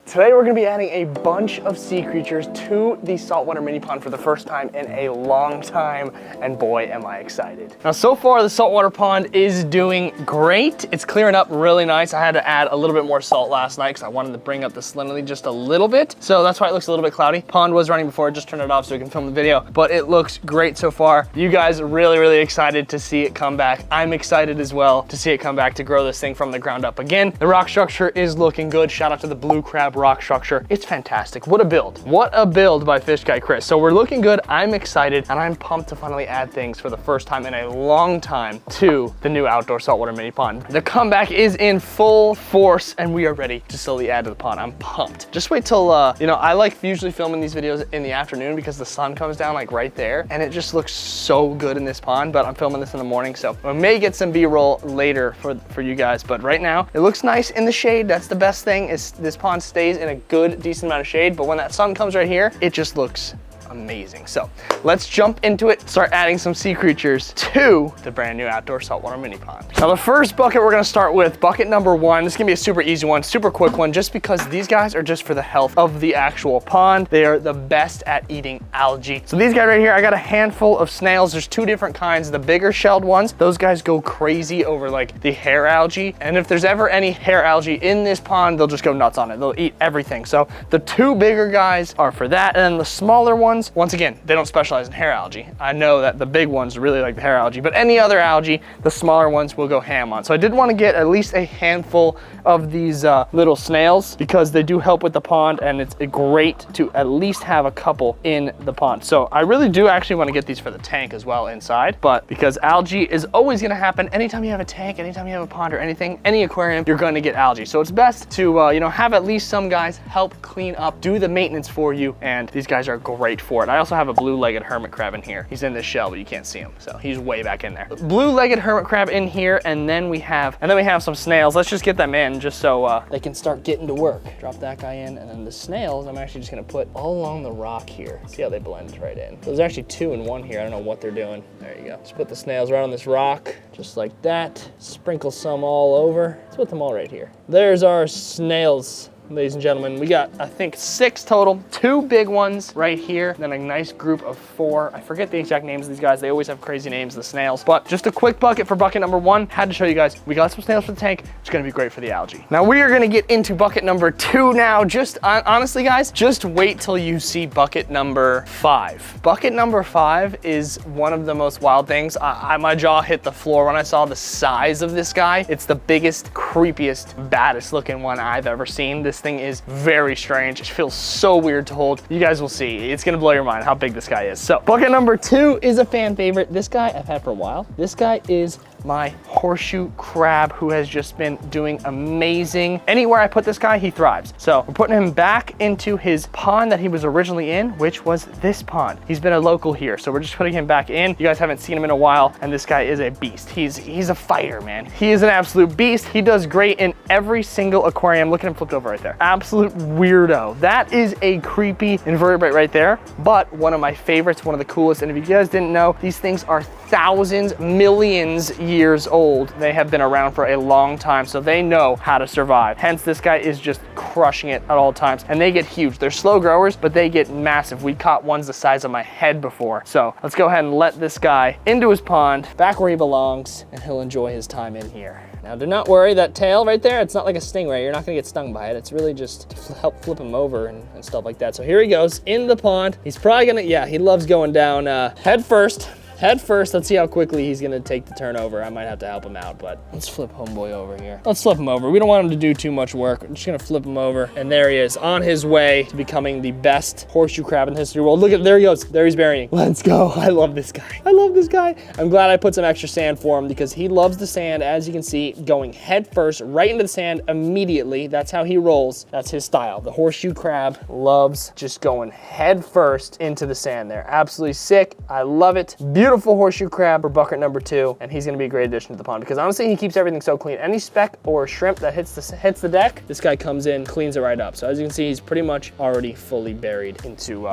Today we're gonna be adding a bunch of sea creatures to the saltwater mini pond for the first time in a long time, and boy am I excited. Now so far the saltwater pond is doing great. It's clearing up really nice. I had to add a little bit more salt last night because I wanted to bring up the salinity just a little bit. So that's why it looks a little bit cloudy. Pond was running before, I just turned it off so we can film the video, but it looks great so far. You guys are really excited to see it come back. I'm excited as well to see it come back, to grow this thing from the ground up again. The rock structure is looking good. Shout out to the blue crab rock structure. It's fantastic. What a build. What a build by Fish Guy Chris. So we're looking good. I'm excited and I'm pumped to finally add things for the first time in a long time to the new outdoor saltwater mini pond. The comeback is in full force and we are ready to slowly add to the pond. I'm pumped. Just wait till, you know, I like usually filming these videos in the afternoon because the sun comes down like right there and it just looks so good in this pond, but I'm filming this in the morning, so I may get some B-roll later for you guys, but right now it looks nice in the shade. That's the best thing, is this pond stays in a good, decent amount of shade, but when that sun comes right here, it just looks amazing. So let's jump into it, start adding some sea creatures to the brand new outdoor saltwater mini pond. Now the first bucket we're gonna start with, bucket number 1. This is gonna be a super easy one, super quick one, just because these guys are just for the health of the actual pond. They are the best at eating algae. So these guys right here, I got a handful of snails. There's 2 different kinds. The bigger shelled ones, those guys go crazy over like the hair algae. And if there's ever any hair algae in this pond, they'll just go nuts on it. They'll eat everything. So the 2 bigger guys are for that. And then the smaller ones, once again, they don't specialize in hair algae. I know that the big ones really like the hair algae, but any other algae, the smaller ones will go ham on. So I did want to get at least a handful of these little snails because they do help with the pond, and it's great to at least have a couple in the pond. So I really do actually want to get these for the tank as well inside, but because algae is always going to happen anytime you have a tank, anytime you have a pond or anything, any aquarium, you're going to get algae. So it's best to you know, have at least some guys help clean up, do the maintenance for you, and these guys are great for it. I also have a blue-legged hermit crab in here. He's in this shell, but you can't see him, so he's way back in there. Blue-legged hermit crab in here, and then we have some snails. Let's just get them in just so they can start getting to work. Drop that guy in, and then the snails I'm actually just gonna put all along the rock here. See how they blend right in. So there's actually 2 in 1 here. I don't know what they're doing. There you go. Just put the snails right on this rock, just like that. Sprinkle some all over. Let's put them all right here. There's our snails. Ladies and gentlemen, we got, I think, 6 total. 2 big ones right here, then a nice group of 4. I forget the exact names of these guys. They always have crazy names, the snails. But just a quick bucket for bucket number 1. Had to show you guys, we got some snails for the tank. It's gonna be great for the algae. Now we are gonna get into bucket number 2 now. Just honestly, guys, just wait till you see bucket number 5. Bucket number 5 is one of the most wild things. My jaw hit the floor when I saw the size of this guy. It's the biggest, creepiest, baddest looking one I've ever seen. This thing is very strange. It feels so weird to hold. You guys will see. It's gonna blow your mind how big this guy is. So bucket number 2 is a fan favorite. This guy I've had for a while. This guy is my horseshoe crab, who has just been doing amazing. Anywhere I put this guy, he thrives. So we're putting him back into his pond that he was originally in, which was this pond. He's been a local here, so we're just putting him back in. You guys haven't seen him in a while, and this guy is a beast. He's a fighter, man. He is an absolute beast. He does great in every single aquarium. Look at him flipped over right there. Absolute weirdo. That is a creepy invertebrate right there, but one of my favorites, one of the coolest. And if you guys didn't know, these things are thousands, millions years old. They have been around for a long time, so they know how to survive. Hence, this guy is just crushing it at all times, and they get huge. They're slow growers, but they get massive. We caught ones the size of my head before. So let's go ahead and let this guy into his pond, back where he belongs, and he'll enjoy his time in here. Now, do not worry, that tail right there, it's not like a stingray. You're not gonna get stung by it. It's really just to help flip him over and stuff like that. So here he goes in the pond. He's probably gonna, yeah, he loves going down head first. Head first, let's see how quickly he's gonna take the turnover. I might have to help him out, but let's flip homeboy over here. Let's flip him over. We don't want him to do too much work. I'm just gonna flip him over, and there he is, on his way to becoming the best horseshoe crab in the history of the world. Look at, there he goes. There he's burying. Let's go. I love this guy. I love this guy. I'm glad I put some extra sand for him because he loves the sand, as you can see, going head first, right into the sand immediately. That's how he rolls. That's his style. The horseshoe crab loves just going head first into the sand there. Absolutely sick. I love it. Beautiful. beautiful horseshoe crab for bucket number 2, and he's gonna be a great addition to the pond because honestly, he keeps everything so clean. Any speck or shrimp that hits the deck, this guy comes in, cleans it right up. So as you can see, he's pretty much already fully buried into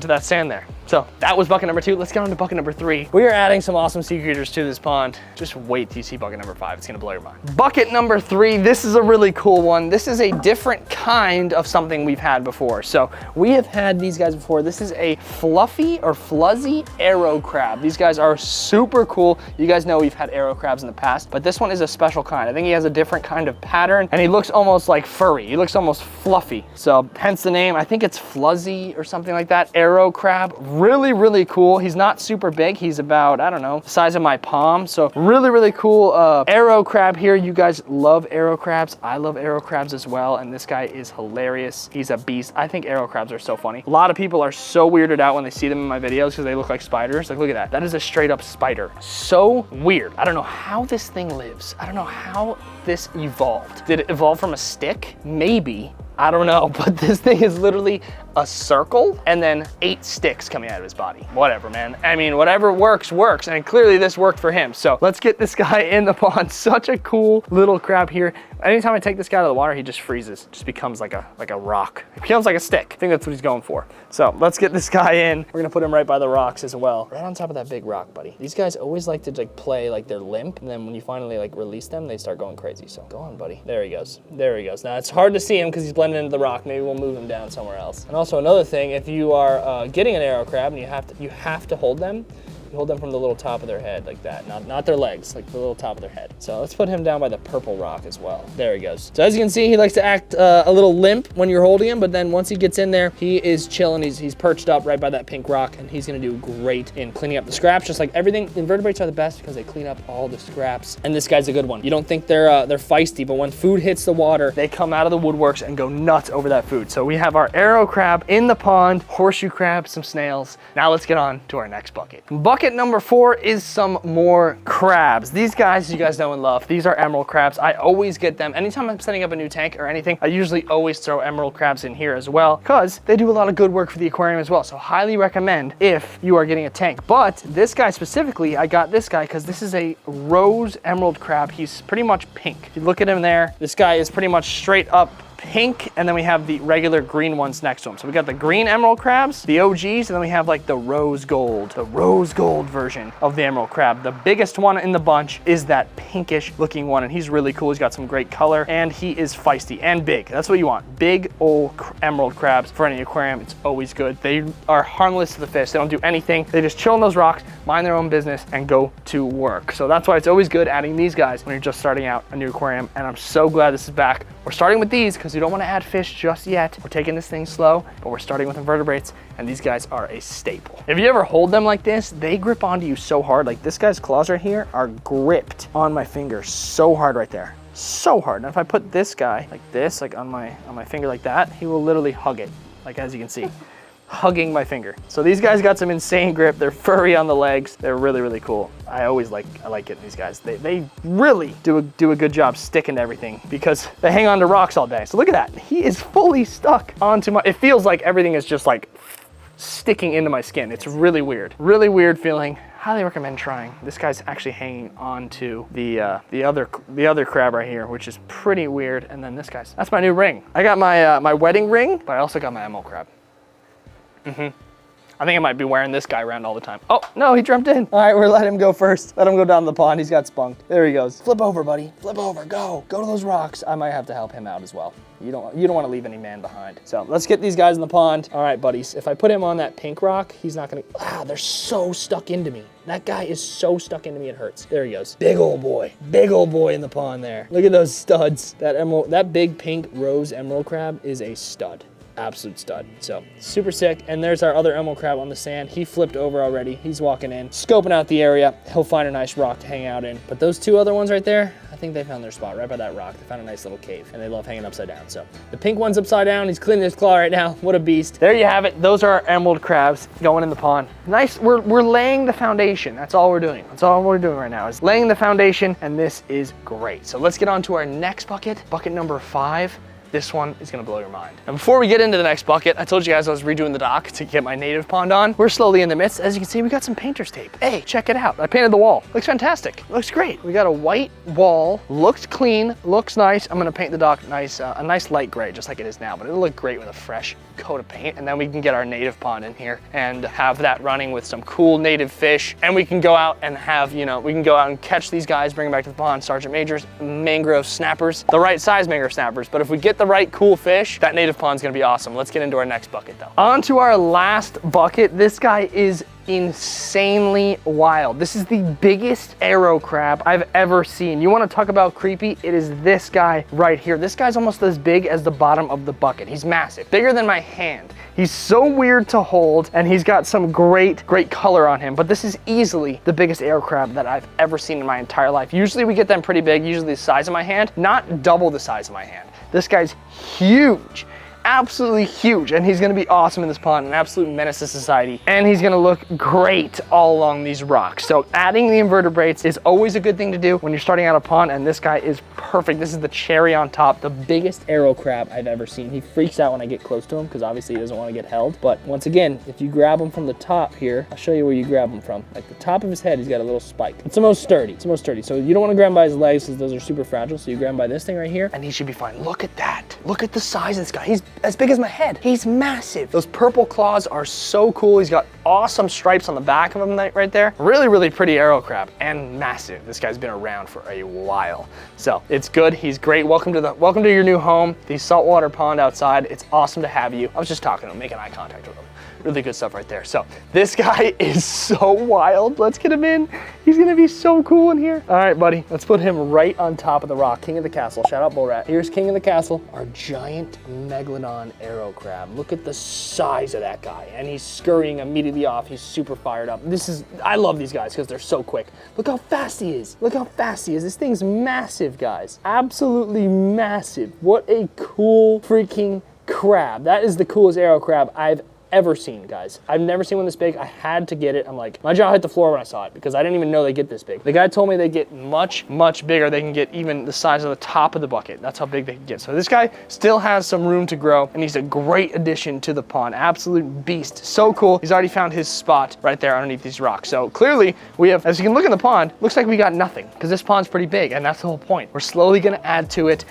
that sand there. So that was bucket number 2. Let's get on to bucket number 3. We are adding some awesome sea creatures to this pond. Just wait till you see bucket number 5. It's gonna blow your mind. Bucket number 3, this is a really cool one. This is a different kind of something we've had before. So we have had these guys before. This is a fluffy or fluzzy arrow crab. These guys are super cool. You guys know we've had arrow crabs in the past, but this one is a special kind. I think he has a different kind of pattern and he looks almost like furry. He looks almost fluffy. So hence the name. I think it's fluzzy or something like that. Arrow crab. Really, really cool. He's not super big. He's about, I don't know, the size of my palm. So really, really cool arrow crab here. You guys love arrow crabs. I love arrow crabs as well. And this guy is hilarious. He's a beast. I think arrow crabs are so funny. A lot of people are so weirded out when they see them in my videos because they look like spiders. Like, look at that. That is a straight up spider. So weird. I don't know how this thing lives. I don't know how this evolved. Did it evolve from a stick? Maybe. I don't know, but this thing is literally a circle and then 8 sticks coming out of his body. Whatever, man. I mean, whatever works, works. And clearly this worked for him. So let's get this guy in the pond. Such a cool little crab here. Anytime I take this guy out of the water, he just freezes. Just becomes like a rock. He becomes like a stick. I think that's what he's going for. So let's get this guy in. We're gonna put him right by the rocks as well. Right on top of that big rock, buddy. These guys always like to like play like they're limp. And then when you finally like release them, they start going crazy. So go on, buddy. There he goes. There he goes. Now it's hard to see him because he's blending into the rock. Maybe we'll move him down somewhere else. And also another thing, if you are getting an arrow crab and you have to hold them, you hold them from the little top of their head like that, not their legs, like the little top of their head. So let's put him down by the purple rock as well. There he goes. So as you can see, he likes to act a little limp when you're holding him, but then once he gets in there, he is chilling. He's perched up right by that pink rock, and he's gonna do great in cleaning up the scraps. Just like everything, invertebrates are the best because they clean up all the scraps. And this guy's a good one. You don't think they're feisty, but when food hits the water, they come out of the woodworks and go nuts over that food. So we have our arrow crab in the pond, horseshoe crab, some snails. Now let's get on to our next bucket. Bucket number 4 is some more crabs. These guys, you guys know and love. These are emerald crabs. I always get them. Anytime I'm setting up a new tank or anything, I usually always throw emerald crabs in here as well because they do a lot of good work for the aquarium as well. So highly recommend if you are getting a tank. But this guy specifically, I got this guy because this is a rose emerald crab. He's pretty much pink. If you look at him there, this guy is pretty much straight up pink, and then we have the regular green ones next to them. So we got the green emerald crabs, the OGs, and then we have like the rose gold version of the emerald crab. The biggest one in the bunch is that pinkish looking one, and he's really cool. He's got some great color, and he is feisty and big. That's what you want. Big old emerald crabs for any aquarium. It's always good. They are harmless to the fish. They don't do anything. They just chill in those rocks, mind their own business, and go to work. So that's why it's always good adding these guys when you're just starting out a new aquarium, and I'm so glad this is back. We're starting with these because we don't want to add fish just yet. We're taking this thing slow, but we're starting with invertebrates, and these guys are a staple. If you ever hold them like this, they grip onto you so hard. Like this guy's claws right here are gripped on my finger so hard right there. So hard. And if I put this guy like this, like on my finger like that, he will literally hug it, like as you can see. Hugging my finger. So these guys got some insane grip. They're furry on the legs. They're really, really cool. I like getting these guys. They really do a good job sticking to everything because they hang on to rocks all day. So look at that. He is fully stuck onto my, it feels like everything is just like sticking into my skin. It's really weird. Really weird feeling. Highly recommend trying. This guy's actually hanging on to the other crab right here, which is pretty weird. And then this guy's, that's my new ring. I got my my wedding ring, but I also got my emerald crab. I think I might be wearing this guy around all the time. Oh, no, he jumped in. All right, we're letting him go first. Let him go down the pond. He's got spunked. There he goes. Flip over, buddy. Flip over. Go. Go to those rocks. I might have to help him out as well. You don't want to leave any man behind. So let's get these guys in the pond. All right, buddies. If I put him on that pink rock, he's not going to... they're so stuck into me. That guy is so stuck into me, it hurts. There he goes. Big old boy in the pond there. Look at those studs. That big pink rose emerald crab is a stud. Absolute stud. So super sick. And there's our other emerald crab on the sand. He flipped over already. He's walking in, scoping out the area. He'll find a nice rock to hang out in. But those two other ones right there, I think they found their spot right by that rock. They found a nice little cave, and they love hanging upside down. So the pink one's upside down. He's cleaning his claw right now. What a beast. There you have it. Those are our emerald crabs going in the pond. Nice. We're laying the foundation. That's all we're doing. That's all we're doing right now is laying the foundation, and this is great. So let's get on to our next bucket. Bucket number 5. This one is gonna blow your mind. And before we get into the next bucket, I told you guys I was redoing the dock to get my native pond on. We're slowly in the midst. As you can see, we got some painter's tape. Hey, check it out. I painted the wall. Looks fantastic. Looks great. We got a white wall. Looks clean. Looks nice. I'm gonna paint the dock nice, a nice light gray, just like it is now, but it'll look great with a fresh coat of paint. And then we can get our native pond in here and have that running with some cool native fish. And we can go out and have, you know, we can go out and catch these guys, bring them back to the pond, Sergeant Majors, mangrove snappers, the right size mangrove snappers. But if we get the right cool fish, that native pond's gonna be awesome. Let's get into our next bucket though. On to our last bucket. This guy is insanely wild. This is the biggest arrow crab I've ever seen. You want to talk about creepy? It is this guy right here. This guy's almost as big as the bottom of the bucket. He's massive, bigger than my hand. He's so weird to hold, and he's got some great color on him, but this is easily the biggest arrow crab that I've ever seen in my entire life. Usually we get them pretty big, usually the size of my hand, not double the size of my hand. This guy's huge. Absolutely huge, and he's gonna be awesome in this pond, an absolute menace to society, and he's gonna look great all along these rocks. So adding the invertebrates is always a good thing to do when you're starting out a pond, and this guy is perfect. This is the cherry on top, the biggest arrow crab I've ever seen. He freaks out when I get close to him because obviously he doesn't want to get held. But once again, if you grab him from the top here, I'll show you where you grab him from. Like the top of his head, he's got a little spike. It's the most sturdy. It's the most sturdy. So you don't want to grab him by his legs because those are super fragile. So you grab him by this thing right here, and he should be fine. Look at that. Look at the size of this guy. He's as big as my head. He's massive. Those purple claws are so cool. He's got awesome stripes on the back of him right there. Really pretty arrow crab and massive. This guy's been around for a while. So it's good. He's great. Welcome to your new home, the saltwater pond outside. It's awesome to have you. I was just talking to him, making eye contact with him. Really good stuff right there. So this guy is so wild. Let's get him in. He's gonna be so cool in here. All right, buddy, let's put him right on top of the rock. King of the castle, shout out Bull Rat. Here's King of the castle, our giant megalodon arrow crab. Look at the size of that guy. And he's scurrying immediately off. He's super fired up. I love these guys because they're so quick. Look how fast he is. Look how fast he is. This thing's massive, guys. Absolutely massive. What a cool freaking crab. That is the coolest arrow crab I've ever seen, guys. I've never seen one this big. I had to get it. I'm like, my jaw hit the floor when I saw it because I didn't even know they get this big. The guy told me they get much bigger. They can get even the size of the top of the bucket. That's how big they can get. So this guy still has some room to grow, and he's a great addition to the pond. Absolute beast. So cool. He's already found his spot right there underneath these rocks. So clearly we have, as you can look in the pond, looks like we got nothing because this pond's pretty big, and that's the whole point. We're slowly gonna add to it.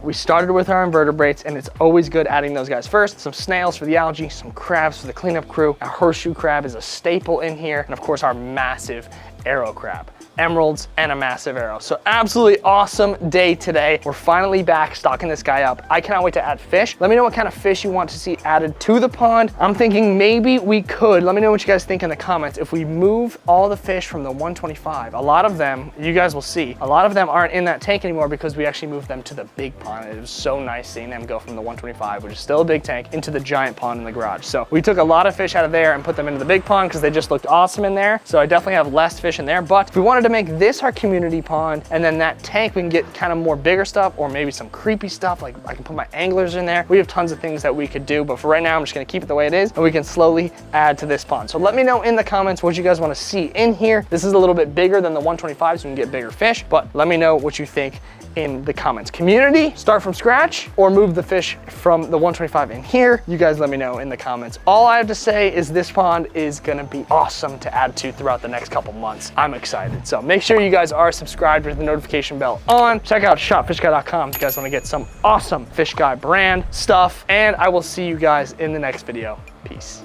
We started with our invertebrates, and it's always good adding those guys first. Some snails for the algae, some crabs for the cleanup crew. Our horseshoe crab is a staple in here, and of course our massive arrow crab. Emeralds and a massive arrow. So absolutely awesome day today. We're finally back stocking this guy up. I cannot wait to add fish. Let me know what kind of fish you want to see added to the pond. I'm thinking maybe we could, let me know what you guys think in the comments, if we move all the fish from the 125, a lot of them, you guys will see, a lot of them aren't in that tank anymore because we actually moved them to the big pond. It was so nice seeing them go from the 125, which is still a big tank, into the giant pond in the garage. So we took a lot of fish out of there and put them into the big pond because they just looked awesome in there. So I definitely have less fish in there, but if we wanted to make this our community pond, and then that tank we can get kind of more bigger stuff, or maybe some creepy stuff, like I can put my anglers in there. We have tons of things that we could do, but for right now I'm just gonna keep it the way it is, and we can slowly add to this pond. So let me know in the comments what you guys want to see in here. This is a little bit bigger than the 125, so we can get bigger fish, but let me know what you think in the comments. Community, start from scratch, or move the fish from the 125 in here. You guys let me know in the comments. All I have to say is this pond is gonna be awesome to add to throughout the next couple months. I'm excited. So make sure you guys are subscribed with the notification bell on. Check out shopfishguy.com if you guys wanna get some awesome Fish Guy brand stuff, and I will see you guys in the next video. Peace.